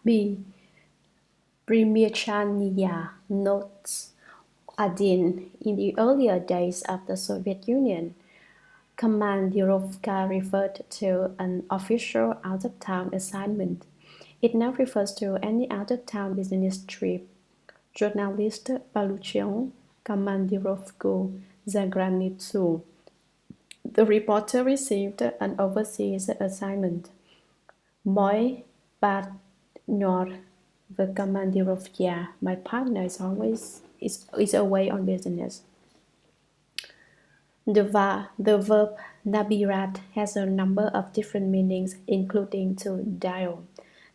B. Primyachania notes. Adin, in the earlier days of the Soviet Union, Komandirovka referred to an official out-of-town assignment. It now refers to any out-of-town business trip. Journalist получил командировку за границу. The reporter received an overseas assignment. Мой партнер в командировке. My partner is always is away on business. The verb nabirat has a number of different meanings, including to dial.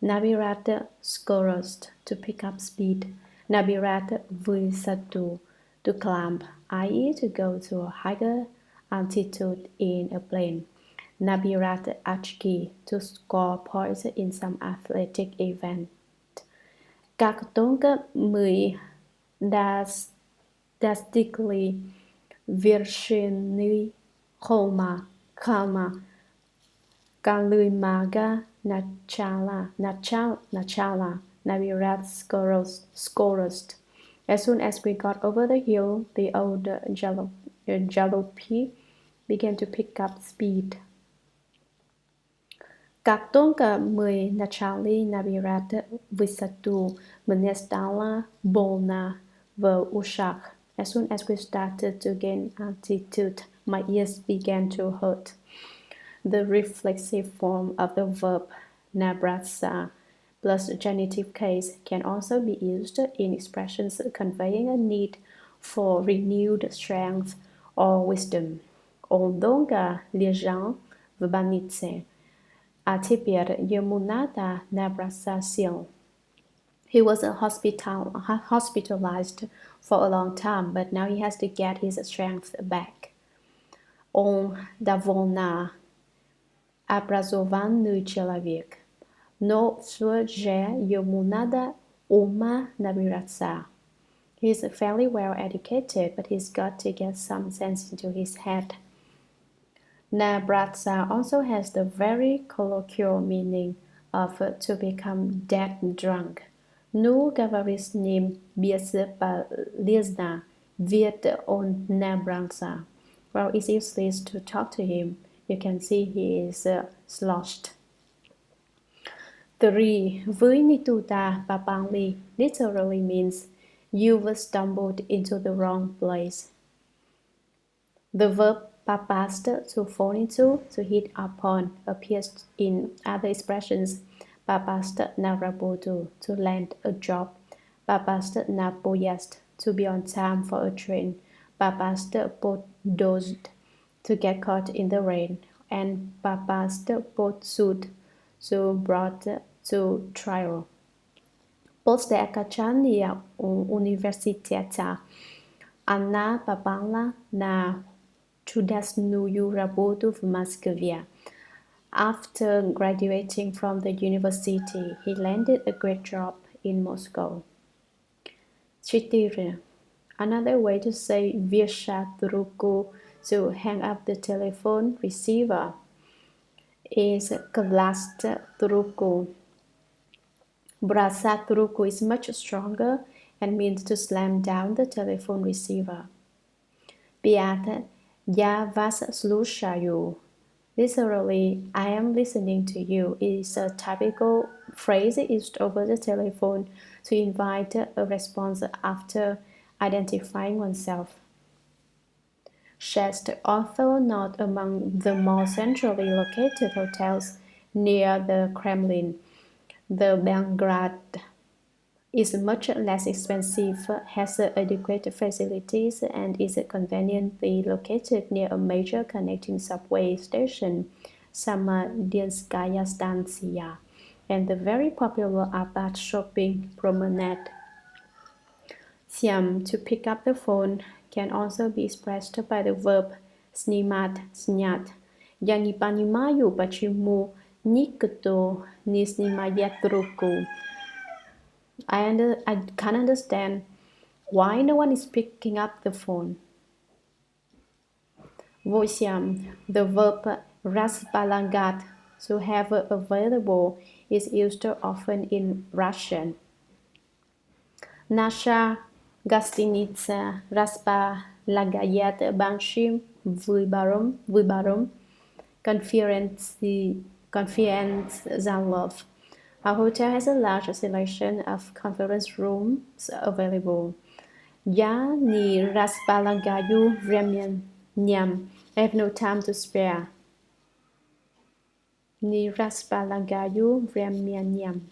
Nabirat skorost, to pick up speed. Nabirat vysatu, to climb, i.e. to go to a higher altitude in a plane. Nabirat achki, to score points in some athletic event. Как мы достигли вершины холма, Kalymага начала, Navirat Skorost. As soon as we got over the hill, the old jalopy began to pick up speed. Как только мы начали набирать высоту, мне стало больно в ушах. As soon as we started to gain altitude, my ears began to hurt. The reflexive form of the verb nabratsa plus genitive case can also be used in expressions conveying a need for renewed strength or wisdom. Он долго лежал в больнице, а теперь ему надо набраться сил. He was hospitalized for a long time, but now he has to get his strength back. Он довольно образованный человек, но все же ему надо ума набираться. He's fairly well educated, but he's got to get some sense into his head. Nabratsa also has the very colloquial meaning of to become dead drunk. Ну говори с ним бесполезно, ведь он набрался. Well, it's useless to talk to him. You can see he is sloshed. 3. Вы не туда попали literally means you've stumbled into the wrong place. The verb papast, to fall into, to hit upon, appears in other expressions. Papast na работу, to land a job. Papast na поезд, to be on time for a train. Papast под дождь, to get caught in the rain. And papast под суд, to brought to trial. После окончания университета она попала на чудесную работу в Москве. After graduating from the university, he landed a great job in Moscow. 4. Another way to say вешать трубку, to hang up the telephone receiver, is класть трубку. Бросать трубку is much stronger and means to slam down the telephone receiver. 5. Я вас слушаю. Literally, I am listening to you is a typical phrase used over the telephone to invite a response after identifying oneself. 6. Although not among the more centrally located hotels near the Kremlin, the Belgrade is much less expensive, has adequate facilities, and is conveniently located near a major connecting subway station, Samadinskaya Stantsiya, and the very popular Arbat shopping promenade. 7. To pick up the phone can also be expressed by the verb snimat, снять. Я не понимаю, почему никто не снимает трубку. I can't understand why no one is picking up the phone. 8. The verb располагать, to have available, is used often in Russian. Nasha гостиница располагает большим выбором conference залов. Our hotel has a large selection of conference rooms available. Я не располагаю временем. I have no time to spare. Не располагаю временем.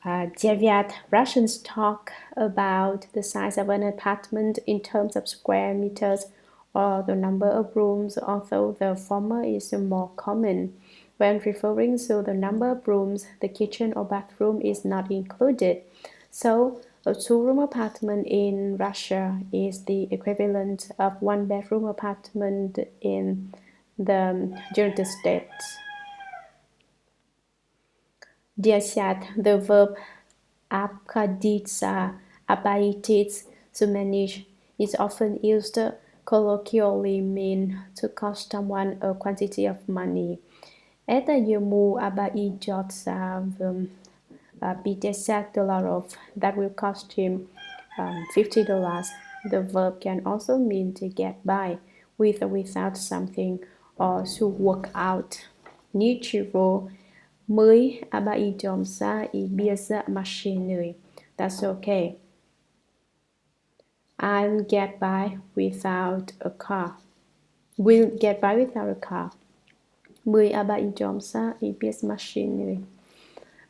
9. Russians talk about the size of an apartment in terms of square meters or the number of rooms, although the former is more common. When referring to the number of rooms, the kitchen or bathroom is not included. So, a two-room apartment in Russia is the equivalent of one-bedroom apartment in the United States. 10. The verb обходиться to manage is often used colloquially mean to cost someone a quantity of money. Это ему обойдется в $50. That will cost him $50. The verb can also mean to get by with or without something or to work out. Ничего мы обойдемся и без машины. That's okay. I'll get by without a car. We'll get by without a car. Мы обойдемся и без машины.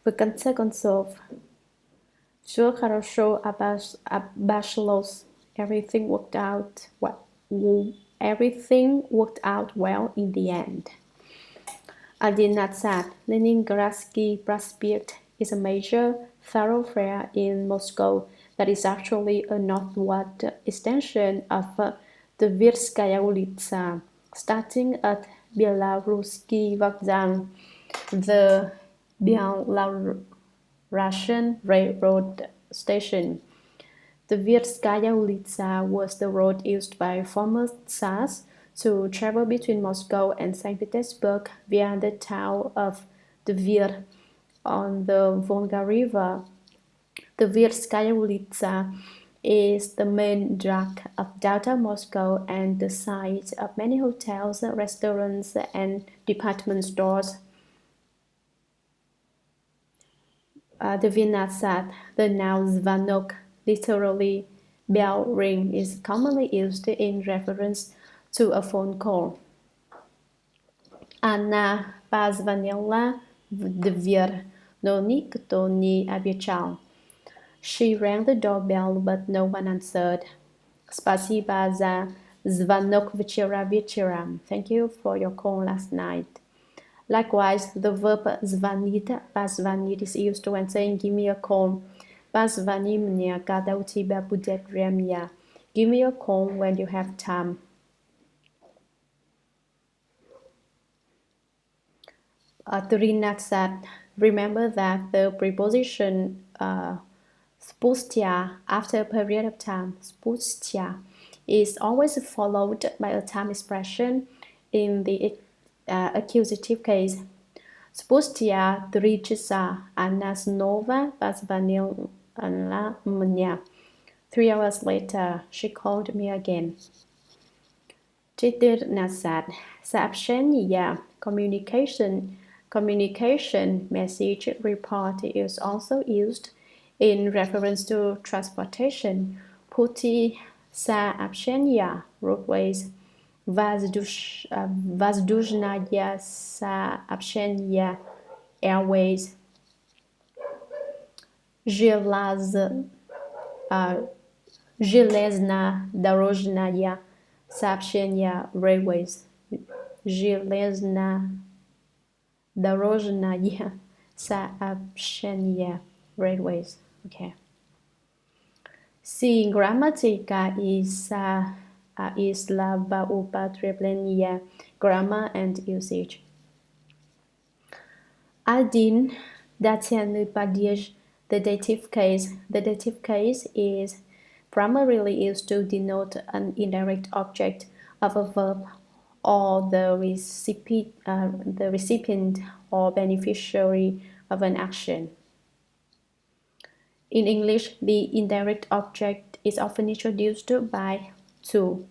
В конце концов, все хорошо обошлось. Everything worked out well in the end. 11. Leningradsky Prospect is a major thoroughfare in Moscow that is actually a northward extension of the Tverskaya Ulitsa, starting at Belarusky Vokzal, the Belarusian railroad station. The Tverskaya Ulitsa was the road used by former Tsars to travel between Moscow and St. Petersburg via the town of Tver on the Volga River. The Tverskaya Ulitsa is the main drag of downtown Moscow and the site of many hotels, restaurants, and department stores. The Vinasat, the noun zvanok, literally bell ring, is commonly used in reference to a phone call. Anna позвонила в дверь, но никто не отвечал. She rang the doorbell, but no one answered. Спасибо за звонок вчера вечером. Thank you for your call last night. Likewise, the verb звонить, позвонить is used when saying give me a call. Позвони мне, когда у тебя будет время. Give me a call when you have time. Trinazat. Remember that the preposition spustia after a period of time, spustia, is always followed by a time expression in the accusative case. Spustia 3 часа, она снова позвонила мне. 3 hours later, she called me again. 14. Сообщение, communication message report is also used in reference to transportation. Пути сообщения, roadways, воздушное сообщение, airways, железнодорожное сообщение, railways, железнодорожное сообщение, railways. Okay. C. Грамматика is словоупотребление, grammar and usage. 1. Дательный падеж, the dative case. The dative case is primarily used to denote an indirect object of a verb or the recipient or beneficiary of an action. In English, the indirect object is often introduced by to.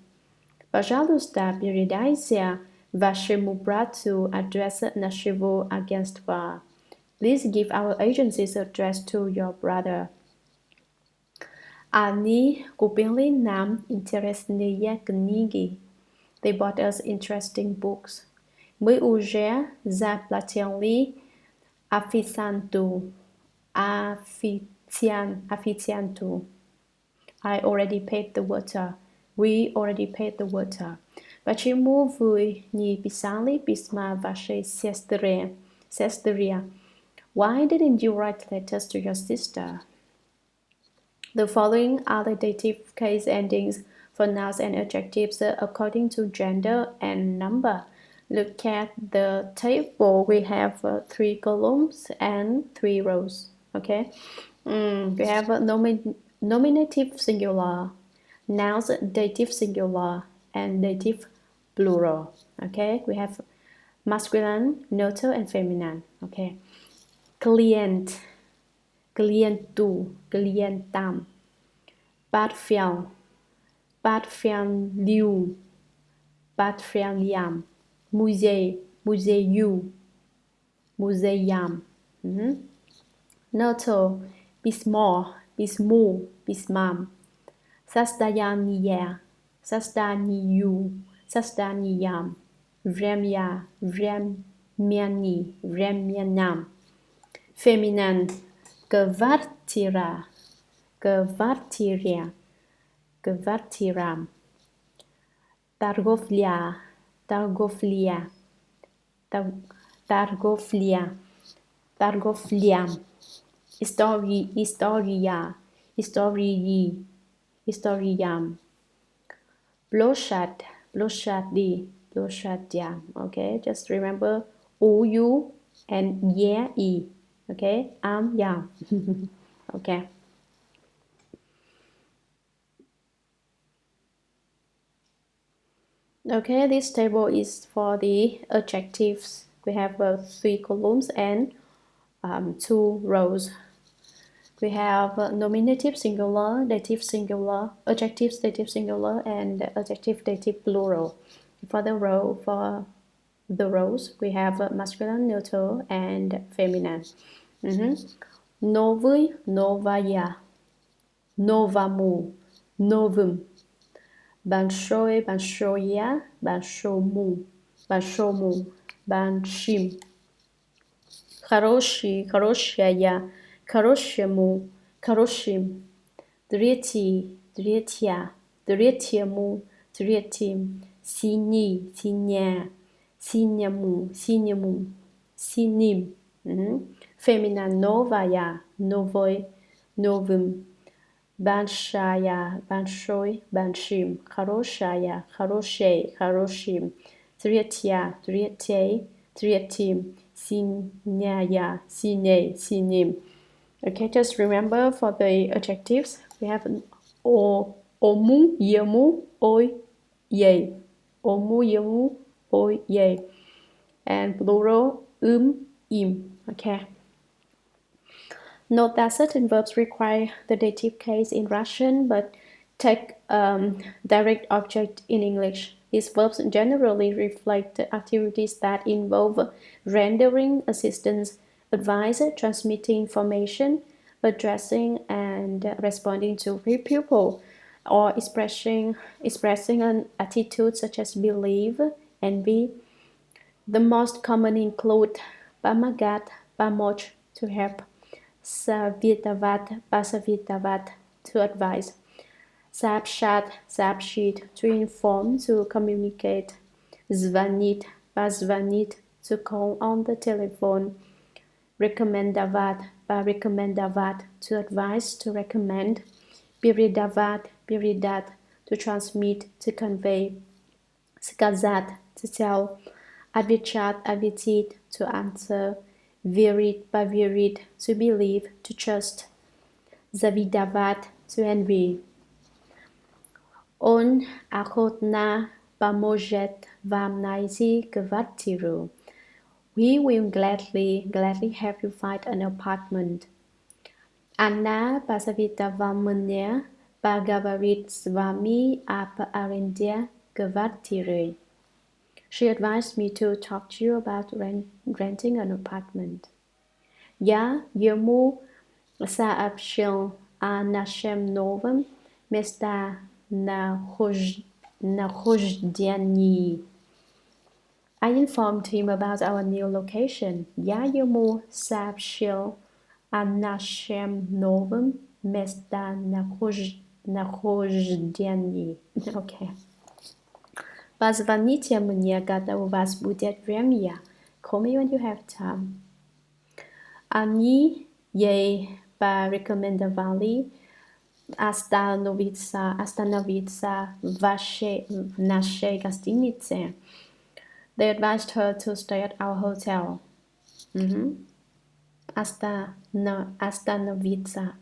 Пожалуйста, передайте вашему брату адрес нашего агентства. Please give our agency's address to your brother. Они купили нам интересные книги. They bought us interesting books. Мы уже заплатили официанту. Официанту. I already paid the waiter. We already paid the waiter. Почему вы не писали письма вашей сестре? Why didn't you write letters to your sister? The following are the dative case endings for nouns and adjectives according to gender and number. Look at the table. We have 3 columns and 3 rows. Okay. We have nominative singular, nouns dative singular, and dative plural. Okay. We have masculine, neuter, and feminine. Okay. Client, clientu, clientam. Bát phiền liu, bát phiền liam. Musée, museu, museum. Neuter, bismor, bismu, bismam. Sastayaniya, sastaniyu, sastaniyam. Vremya, vremyani, vremyanam. Feminine, kvartira, kvartiria, kvartiram. Targoflia, targoflia, targoflia, targofliam. Historia, historii, historiam. Bloshad, bloshadi, bloshadiam. Okay, just remember OU and ye. Okay, yeah. Okay. Okay, this table is for the adjectives. We have 3 columns and 2 rows. We have nominative singular, dative singular, adjectives dative singular, and adjective dative plural. For the rows, we have masculine, neuter, and feminine. Новый, новая, новому, новым. Большой, большое, большому, большому, большим. Хороший, хорошая, хорошему, хорошим. Третий, третья, третьему, третьим. Синий, синяя, синему, синему, синим. Feminine, новая, новой, новым. Большая, большой, большим. Хорошая, хорошей, хорошим. Третья, третьей, третьим. Синяя, синей, синим. Okay, just remember for the adjectives, we have omu, yemu, oi, ye. Omu, yemu, oi, ye. And plural, im. Okay. Note that certain verbs require the dative case in Russian, but take direct object in English. These verbs generally reflect activities that involve rendering assistance, advice, transmitting information, addressing and responding to pupil, or expressing an attitude such as believe, envy. The most common include помогать, помочь, to help, посоветовать, to advise, сообщить, to inform, to communicate, звонить, позвонить, to call on the telephone, рекомендовать, порекомендовать, to advise, to recommend, передавать, передать, to transmit, to convey, сказать, to tell, отвечать, ответить, to answer, верить, поверить, to believe, to trust, завидовать, to envy. Он охотно поможет вам найти квартиру. We will gladly help you find an apartment. Она посоветовала мне поговорить с вами об аренде квартиры. She advised me to talk to you about renting an apartment. Я ему сообщил о нашем новом местонахождении. I informed him about our new location. Я ему сообщил о нашем новом местонахождении. Okay. Позвоните мне, когда у вас будет время. Call me when you have time. Они ей порекомендовали остановиться в нашей гостинице. They advised her to stay at our hotel. Остановиться.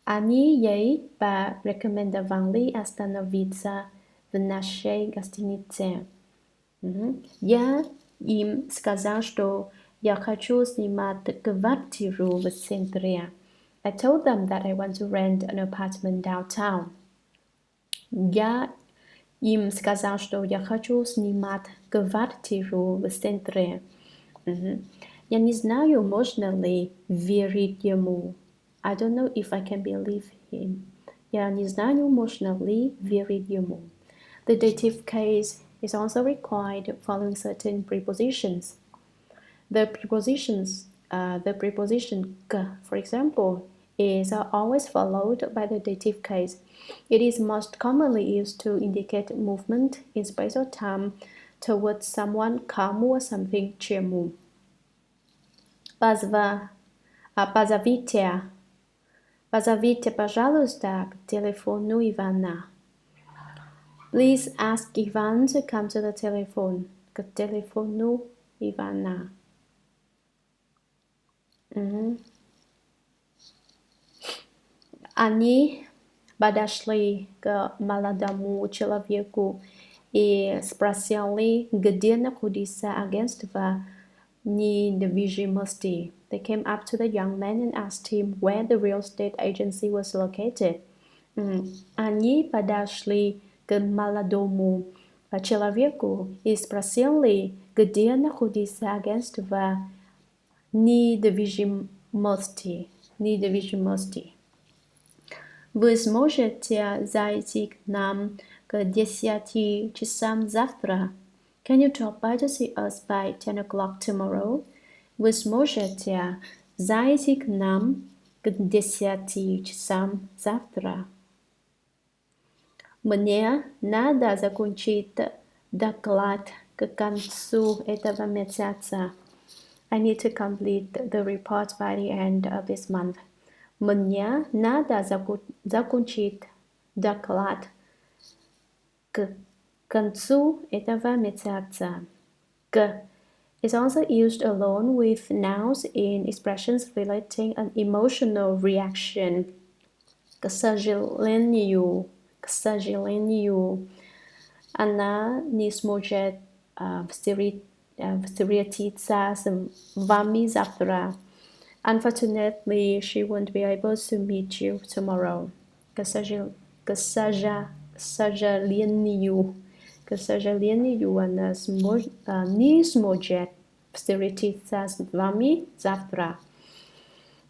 Они ей порекомендовали остановиться в нашей гостинице. Я им сказал, что я хочу снимать квартиру в центре. I told them that I want to rent an apartment downtown. Я им сказал, что я хочу снимать квартиру в центре. Я не знаю, можно ли верить ему. I don't know if I can believe him. Я не знаю, можно ли верить ему. The dative case is also required following certain prepositions. The preposition "к", for example, is always followed by the dative case. It is most commonly used to indicate movement in space or time towards someone, кому or something чему. Позовите, пожалуйста, к телефону Ивана. Please ask Ivan to come to the telephone. К телефону Ивана. Они подошли к молодому человеку и спросили, где находится агентство недвижимости. They came up to the young man and asked him where the real estate agency was located. Они подошли к молодому человеку и спросили, где находится агентство недвижимости. Вы сможете зайти к нам к 10 часам завтра? Can you drop by to see us by 10 o'clock tomorrow? Вы сможете зайти к нам к 10 часам завтра? Мне надо закончить доклад к концу этого месяца. I need to complete the report by the end of this month. Мне надо закончить доклад к концу этого месяца. К is also used alone with nouns in expressions relating an emotional reaction. К сожалению, она не сможет встретиться с вами завтра. Unfortunately, she won't be able to meet you tomorrow. К сожалению, она не сможет встретиться с вами завтра.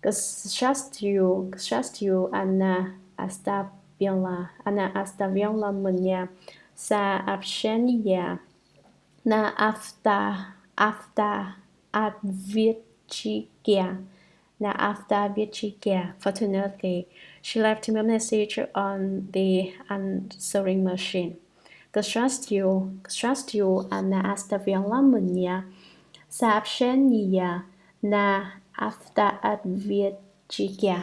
К счастью, она оставила мне сообщение на автоответчике. Fortunately, she left him a message on the answering machine. К счастью, она оставила мне сообщение на автоответчике.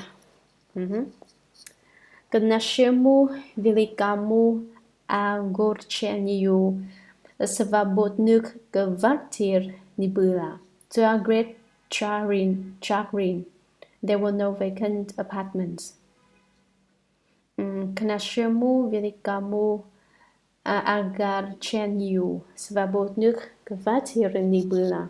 К нашему великому огорчению свободных квартир не было. To our great chagrin, there were no vacant apartments. К нашему великому Agarchenyu svobodnych kwartier nie было.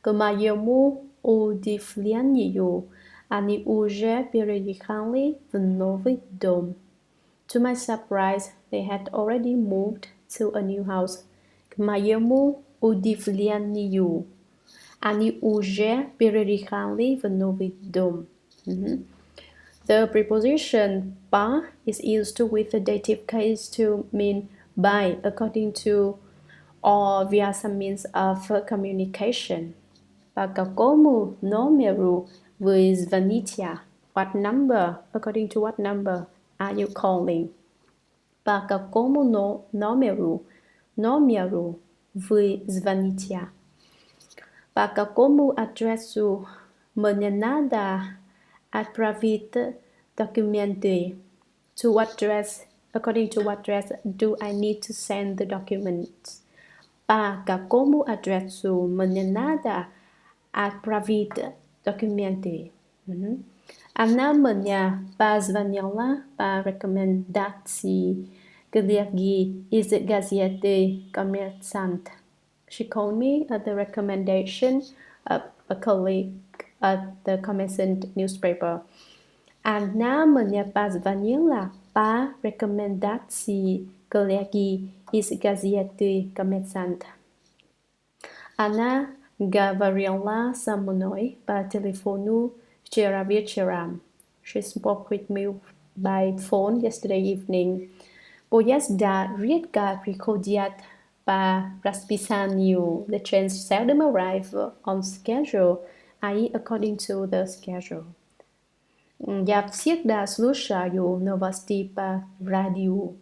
К моему удивлению, они уже переехали в новый дом. To my surprise, they had already moved to a new house. К моему удивлению, они уже переехали в новый дом. The preposition by is used with the dative case to mean by according to or via some means of communication. По какому номеру вы звоните? What number? According to what number are you calling? По какому номеру вы звоните? По какому адресу мне надо отправить документы? To what address? According to what address do I need to send the documents? По какому адресу мне надо отправить документы? Она мне позвонила по рекомендации коллеги из газеты «Коммерсант». She called me at the recommendation of a colleague at the Commerciant newspaper. Она мне позвонила по рекомендации коллеги из газеты «Коммерсант». Она говорила со мной по телефону вчера вечером. She spoke with me by phone yesterday evening. Поезда редко приходят по расписанию. The trains seldom arrive on schedule, i.e. according to the schedule. Я всегда слушаю новости по радио.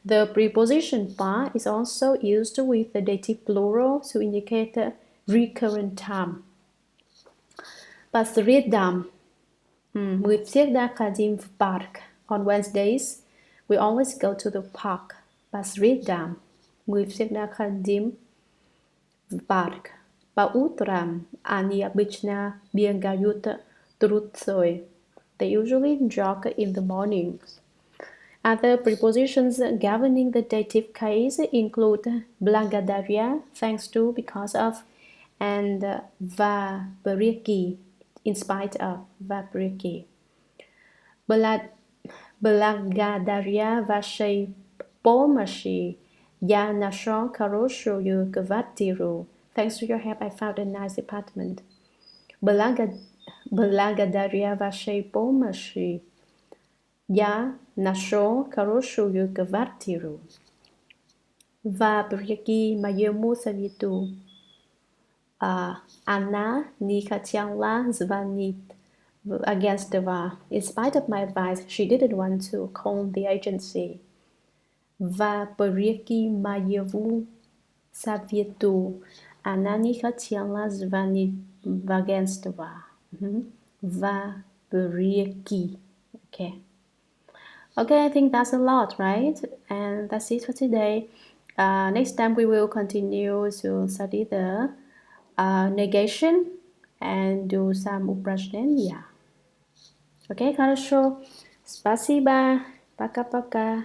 The preposition by is also used with the dative plural to indicate a recurrent time. По средам мы всегда ходим в парк. On Wednesdays, we always go to the park. По средам мы всегда ходим в парк. По утрам они обычно бегают трусцой. They usually jog in the mornings. Other prepositions governing the dative case include благодаря, thanks to, because of, and вопреки, in spite of, вопреки. Благодаря вашей помощи я нашел хорошую квартиру. Thanks to your help, I found a nice apartment. Благодаря вашей помощи я нашел хорошую квартиру. Вопреки моему совету, она не хотела звонить в агентство. In spite of my advice, she didn't want to call the agency. Вопреки моему совету, она не хотела звонить в агентство. Вопреки. Okay, I think that's a lot, right? And that's it for today. Next time we will continue to study the negation and do some упражнения. Окей, хорошо. Спасибо. Пока-пока.